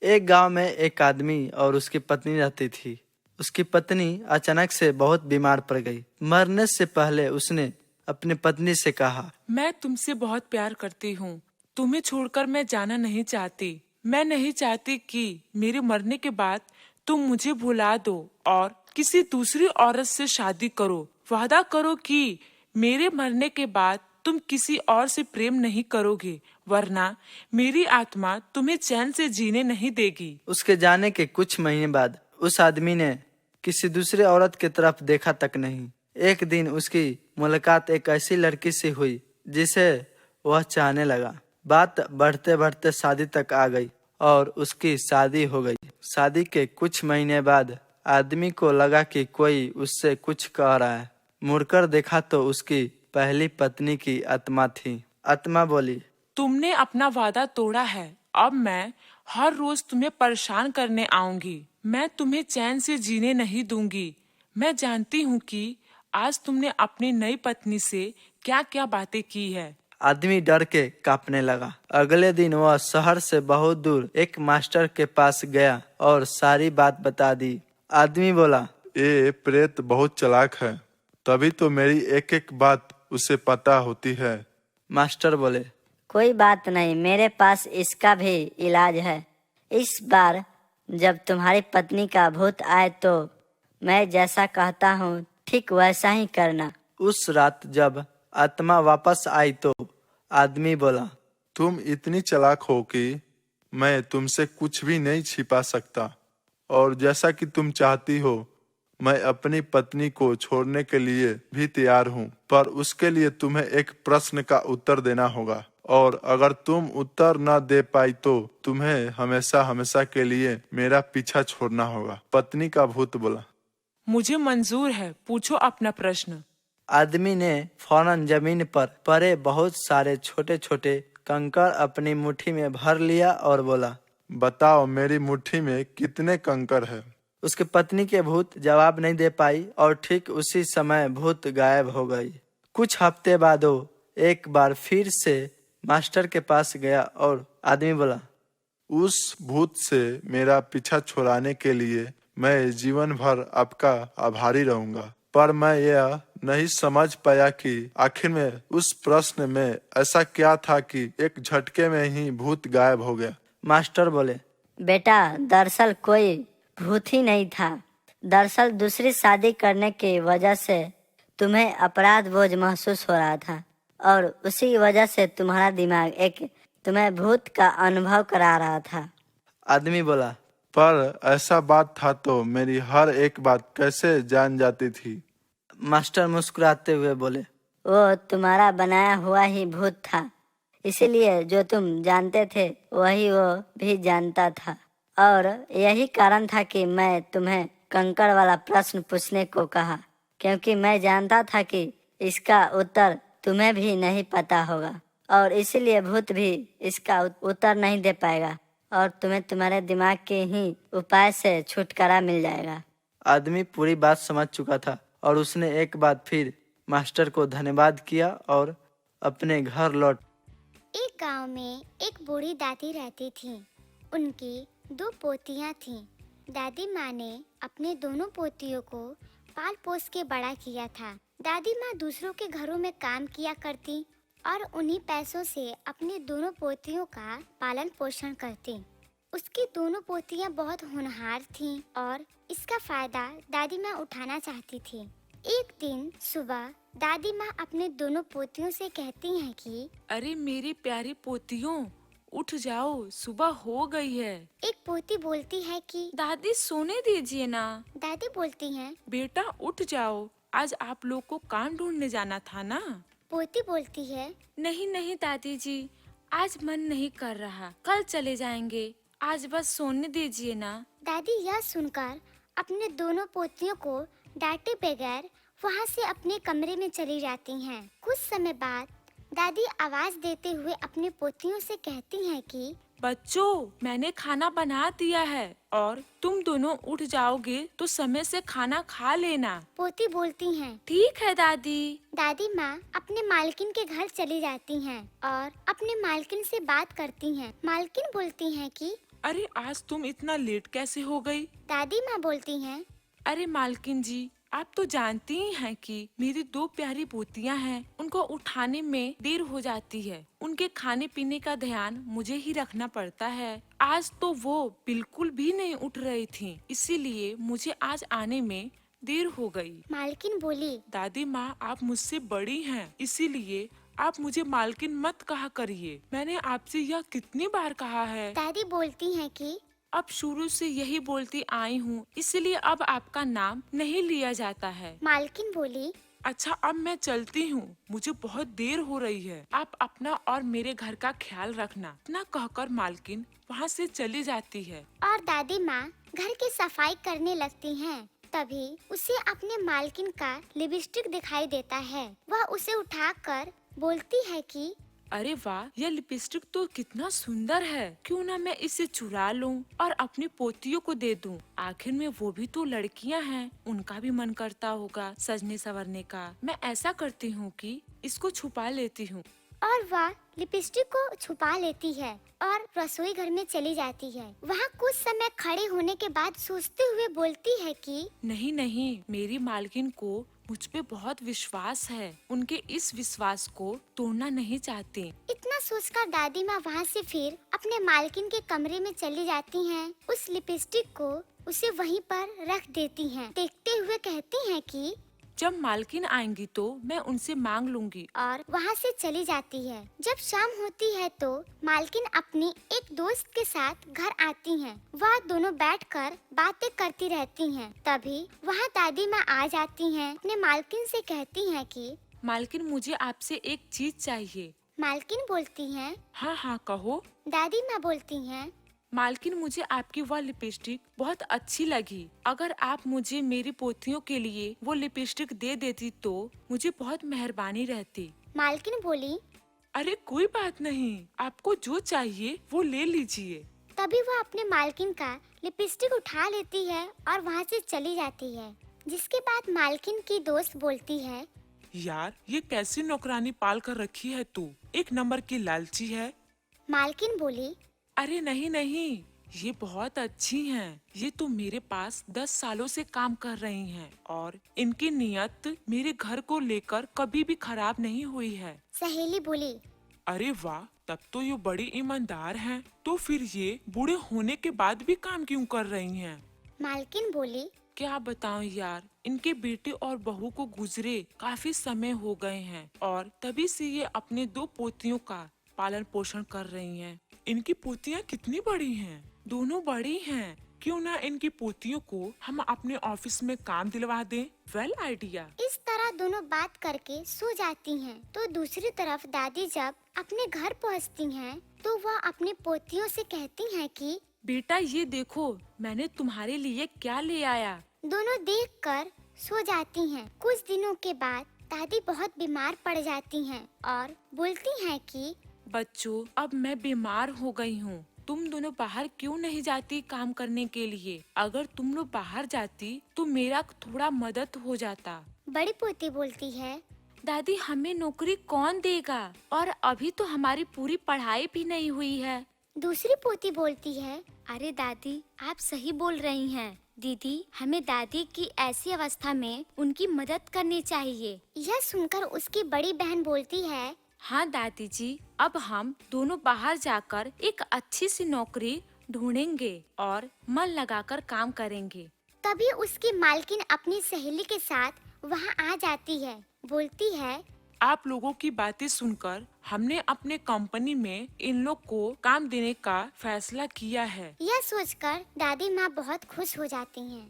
एक गांव में एक आदमी और उसकी पत्नी रहती थी। उसकी पत्नी अचानक से बहुत बीमार पड़ गई। मरने से पहले उसने अपनी पत्नी से कहा, मैं तुमसे बहुत प्यार करती हूँ। तुम्हें छोड़कर मैं जाना नहीं चाहती। मैं नहीं चाहती कि मेरे मरने के बाद तुम मुझे भुला दो और किसी दूसरी औरत से शादी करो। वादा करो कि मेरे मरने के बाद तुम किसी और से प्रेम नहीं करोगे, वरना मेरी आत्मा तुम्हें चैन से जीने नहीं देगी। उसके जाने के कुछ महीने बाद उस आदमी ने किसी दूसरे औरत की तरफ देखा तक नहीं। एक दिन उसकी मुलाकात एक ऐसी लड़की से हुई जिसे वह चाहने लगा। बात बढ़ते बढ़ते शादी तक आ गई और उसकी शादी हो गई। शादी के कुछ महीने बाद आदमी को लगा कि कोई उससे कुछ कह रहा है। मुड़कर देखा तो उसकी पहली पत्नी की आत्मा थी। आत्मा बोली, तुमने अपना वादा तोड़ा है। अब मैं हर रोज तुम्हें परेशान करने आऊंगी। मैं तुम्हें चैन से जीने नहीं दूंगी। मैं जानती हूँ कि आज तुमने अपनी नई पत्नी से क्या क्या बातें की है। आदमी डर के कांपने लगा। अगले दिन वह शहर से बहुत दूर एक मास्टर के पास गया और सारी बात बता दी। आदमी बोला, ये प्रेत बहुत चालाक है, तभी तो मेरी एक एक बात उसे पता होती है। मास्टर बोले, कोई बात नहीं, मेरे पास इसका भी इलाज है। इस बार जब तुम्हारी पत्नी का भूत आए तो मैं जैसा कहता हूँ ठीक वैसा ही करना। उस रात जब आत्मा वापस आई तो आदमी बोला, तुम इतनी चालाक हो कि मैं तुमसे कुछ भी नहीं छिपा सकता, और जैसा कि तुम चाहती हो मैं अपनी पत्नी को छोड़ने के लिए भी तैयार हूँ, पर उसके लिए तुम्हें एक प्रश्न का उत्तर देना होगा, और अगर तुम उत्तर न दे पाई तो तुम्हें हमेशा हमेशा के लिए मेरा पीछा छोड़ना होगा। पत्नी का भूत बोला, मुझे मंजूर है, पूछो अपना प्रश्न। आदमी ने फौरन जमीन पर पड़े बहुत सारे छोटे छोटे कंकड़ अपनी मुट्ठी में भर लिया और बोला, बताओ मेरी मुट्ठी में कितने कंकर है। उसकी पत्नी के भूत जवाब नहीं दे पाई और ठीक उसी समय भूत गायब हो गई। कुछ हफ्ते बाद वो एक बार फिर से मास्टर के पास गया और आदमी बोला, उस भूत से मेरा पीछा छुड़ाने के लिए मैं जीवन भर आपका आभारी रहूंगा, पर मैं यह नहीं समझ पाया कि आखिर में उस प्रश्न में ऐसा क्या था कि एक झटके में ही भूत गायब हो गया। मास्टर बोले, बेटा, दरअसल कोई भूत ही नहीं था। दरअसल दूसरी शादी करने की वजह से तुम्हें अपराध बोझ महसूस हो रहा था और उसी वजह से तुम्हारा दिमाग तुम्हें भूत का अनुभव करा रहा था। आदमी बोला, पर ऐसा बात था तो मेरी हर एक बात कैसे जान जाती थी। मास्टर मुस्कुराते हुए बोले, वो तुम्हारा बनाया हुआ ही भूत था, इसीलिए जो तुम जानते थे वही वो भी जानता था, और यही कारण था कि मैं तुम्हें कंकड़ वाला प्रश्न पूछने को कहा, क्योंकि मैं जानता था कि इसका उत्तर तुम्हें भी नहीं पता होगा और इसीलिए भूत भी इसका उत्तर नहीं दे पाएगा और तुम्हें तुम्हारे दिमाग के ही उपाय से छुटकारा मिल जाएगा। आदमी पूरी बात समझ चुका था और उसने एक बार फिर मास्टर को धन्यवाद किया और अपने घर लौट। एक गांव में एक बूढ़ी दादी रहती थी। उनकी 2 पोतियां थीं। दादी माँ ने अपने दोनों पोतियों को पाल पोस के बड़ा किया था। दादी माँ दूसरों के घरों में काम किया करती और उन्हीं पैसों से अपने दोनों पोतियों का पालन पोषण करती। उसकी दोनों पोतियां बहुत होनहार थीं और इसका फायदा दादी माँ उठाना चाहती थी। एक दिन सुबह दादी माँ अपने दोनों पोतियों से कहती हैं कि अरे मेरी प्यारी पोतियों, उठ जाओ, सुबह हो गई है। एक पोती बोलती है कि दादी सोने दीजिए ना। दादी बोलती हैं, बेटा उठ जाओ, आज आप लोग को काम ढूंढने जाना था ना। पोती बोलती है, नहीं नहीं दादी जी, आज मन नहीं कर रहा, कल चले जाएंगे, आज बस सोने दीजिए ना। दादी यह सुनकर अपने दोनों पोतियों को डांटे बगैर वहाँ से अपने कमरे में चली जाती हैं। कुछ समय बाद दादी आवाज देते हुए अपने पोतियों से कहती हैं कि बच्चों, मैंने खाना बना दिया है और तुम दोनों उठ जाओगे तो समय से खाना खा लेना। पोती बोलती हैं, ठीक है दादी। दादी माँ अपने मालकिन के घर चली जाती हैं और अपने मालकिन से बात करती हैं। मालकिन बोलती हैं कि अरे आज तुम इतना लेट कैसे हो गई? दादी माँ बोलती हैं, अरे मालकिन जी, आप तो जानती ही हैं कि मेरी 2 प्यारी पोतियां हैं। उनको उठाने में देर हो जाती है। उनके खाने पीने का ध्यान मुझे ही रखना पड़ता है। आज तो वो बिल्कुल भी नहीं उठ रही थीं, इसीलिए मुझे आज आने में देर हो गई। मालकिन बोली। दादी माँ, आप मुझसे बड़ी हैं, इसीलिए आप मुझे मालकिन मत कहा करिए। मैंने आपसे यह कितनी बार कहा है। दादी बोलती हैं कि अब शुरू से यही बोलती आई हूँ, इसलिए अब आपका नाम नहीं लिया जाता है। मालकिन बोली। अच्छा, अब मैं चलती हूँ, मुझे बहुत देर हो रही है। आप अपना और मेरे घर का ख्याल रखना। इतना कहकर मालकिन वहाँ से चली जाती है। और दादी माँ घर की सफाई करने लगती हैं। तभी उसे अपने मालकिन का लिपस्टिक दिखाई देता है। वह उसे उठाकर बोलती है कि अरे वाह, यह लिपस्टिक तो कितना सुंदर है। क्यों ना मैं इसे चुरा लूं और अपनी पोतियों को दे दूं। आखिर में वो भी तो लड़कियां हैं, उनका भी मन करता होगा सजने संवरने का। मैं ऐसा करती हूँ कि इसको छुपा लेती हूँ। और वह लिपस्टिक को छुपा लेती है और रसोई घर में चली जाती है। वहाँ कुछ समय खड़े होने के बाद सोचते हुए बोलती है कि नहीं नहीं, मेरी मालकिन को मुझ पे बहुत विश्वास है। उनके इस विश्वास को तोड़ना नहीं चाहती। इतना सोचकर दादी माँ वहाँ से फिर अपने मालकिन के कमरे में चली जाती हैं। उस लिपस्टिक को उसे वहीं पर रख देती हैं। देखते हुए कहती हैं कि जब मालकिन आएंगी तो मैं उनसे मांग लूंगी। और वहाँ से चली जाती है। जब शाम होती है तो मालकिन अपनी एक दोस्त के साथ घर आती हैं। वह दोनों बैठकर बातें करती रहती हैं। तभी वहाँ दादी माँ आ जाती हैं। अपने मालकिन से कहती हैं कि मालकिन, मुझे आपसे एक चीज चाहिए। मालकिन बोलती हैं। हाँ हाँ कहो। दादी माँ बोलती हैं। मालकिन, मुझे आपकी वह लिपस्टिक बहुत अच्छी लगी। अगर आप मुझे मेरी पोतियों के लिए वो लिपस्टिक दे देती तो मुझे बहुत मेहरबानी रहती। मालकिन बोली। अरे कोई बात नहीं, आपको जो चाहिए वो ले लीजिए। तभी वह अपने मालकिन का लिपस्टिक उठा लेती है और वहाँ से चली जाती है। जिसके बाद मालकिन की दोस्त बोलती है, यार, ये कैसी नौकरानी पाल कर रखी है तू? एक नंबर की लालची है। मालकिन बोली। अरे नहीं नहीं, ये बहुत अच्छी हैं। ये तो मेरे पास 10 सालों से काम कर रही हैं और इनकी नियत मेरे घर को लेकर कभी भी खराब नहीं हुई है। सहेली बोली। अरे वाह, तब तो ये बड़ी ईमानदार हैं। तो फिर ये बूढ़े होने के बाद भी काम क्यों कर रही हैं? मालकिन बोली। क्या बताऊं यार, इनके बेटे और बहू को गुजरे काफी समय हो गए हैं और तभी से ये अपने 2 पोतियों का पालन पोषण कर रही हैं। इनकी पोतियां कितनी बड़ी हैं? दोनों बड़ी हैं। क्यों ना इनकी पोतियों को हम अपने ऑफिस में काम दिलवा दें? Well idea. इस तरह दोनों बात करके सो जाती हैं। तो दूसरी तरफ दादी जब अपने घर पहुंचती हैं, तो वह अपनी पोतियों से कहती हैं कि बेटा, ये देखो मैंने तुम्हारे लिए क्या ले आया। दोनों देखकर सो जाती हैं। कुछ दिनों के बाद दादी बहुत बीमार पड़ जाती हैं और बोलती हैं कि बच्चों, अब मैं बीमार हो गई हूँ। तुम दोनों बाहर क्यों नहीं जाती काम करने के लिए? अगर तुम लोग बाहर जाती तो मेरा थोड़ा मदद हो जाता। बड़ी पोती बोलती है, दादी, हमें नौकरी कौन देगा? और अभी तो हमारी पूरी पढ़ाई भी नहीं हुई है। दूसरी पोती बोलती है, अरे दादी, आप सही बोल रही हैं। दीदी, हमें दादी की ऐसी अवस्था में उनकी मदद करनी चाहिए। यह सुनकर उसकी बड़ी बहन बोलती है, हाँ दादी जी, अब हम दोनों बाहर जाकर एक अच्छी सी नौकरी ढूंढेंगे और मन लगाकर काम करेंगे। तभी उसकी मालकिन अपनी सहेली के साथ वहाँ आ जाती है। बोलती है, आप लोगों की बातें सुनकर हमने अपने कंपनी में इन लोग को काम देने का फैसला किया है। यह सोचकर दादी माँ बहुत खुश हो जाती हैं।